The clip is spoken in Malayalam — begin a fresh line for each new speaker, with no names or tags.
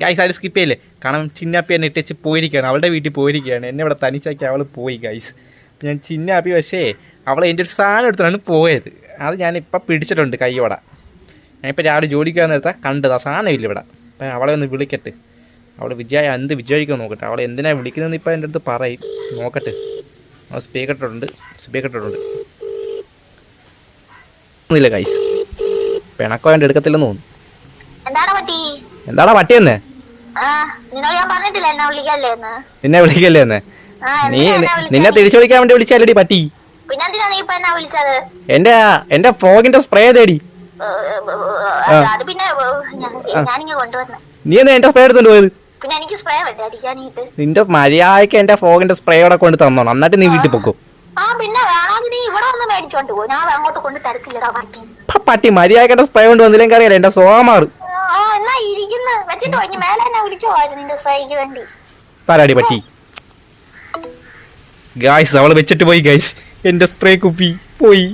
ഗൈസ് അത് സ്കിപ്പ് ചെയ്യില്ലേ. കാരണം ചിന്നാപ്പി എന്നെ ഇട്ടിച്ച് പോയിരിക്കുകയാണ്, അവളുടെ വീട്ടിൽ പോയിരിക്കുകയാണ്. എന്നെ ഇവിടെ തനിച്ചാക്കി അവൾ പോയി ഗൈസ്. ഞാൻ ചിന്നാപ്പി പക്ഷേ അവളെ എൻ്റെ ഒരു സാധനം എടുത്തിട്ടാണ് പോയത്. അത് ഞാനിപ്പോൾ പിടിച്ചിട്ടുണ്ട് കൈയോടെ. ഞാനിപ്പോൾ രാവിലെ ജോലിക്ക് നേരത്തെ കണ്ടത് ആ സാധനം ഇല്ല ഇവിടെ. അപ്പം അവളെ ഒന്ന് വിളിക്കട്ടെ. അവൾ എന്ത് വിചാരിക്കുമോ നോക്കട്ടെ. അവളെ എന്തിനാണ് വിളിക്കുന്നതെന്ന് ഇപ്പോൾ എൻ്റെ അടുത്ത് പറയും. നോക്കട്ടെ. അവൾ സ്പീക്കറിട്ടുണ്ട്. ഒന്നുമില്ല ഗൈസ്. പിണക്കോ എൻ്റെ എടുക്കത്തില്ലെന്ന് തോന്നുന്നു. എന്താടാ പട്ടിയെന്നേ? നിന്നെ വിളിക്കല്ലേ എന്ന്? നിന്നെ തിരിച്ചു വിളിക്കാൻ വേണ്ടി വിളിച്ചല്ലടി പട്ടി. എന്റെ ഫോഗിന്റെ സ്പ്രേ തേടി. നീ എന്നാ എന്റെ സ്പ്രേ എടുത്തോണ്ട് പോയത്? നിന്റെ മര്യാദക്ക് എന്റെ ഫോഗിന്റെ സ്പ്രേയോടെ കൊണ്ട് തന്നോ, എന്നിട്ട് നീ വീട്ടിൽ പൊക്കോ. പട്ടി മര്യാദക്ക് എന്റെ സ്പ്രേ കൊണ്ട് വന്നില്ലെങ്കിൽ അറിയാലോ എന്റെ സോമാറ്. പാരാടി പറ്റി. ഗായ്സ് അവള് വെച്ചിട്ട് പോയി ഗൈസ്. എന്റെ സ്പ്രേ കുപ്പി പോയി.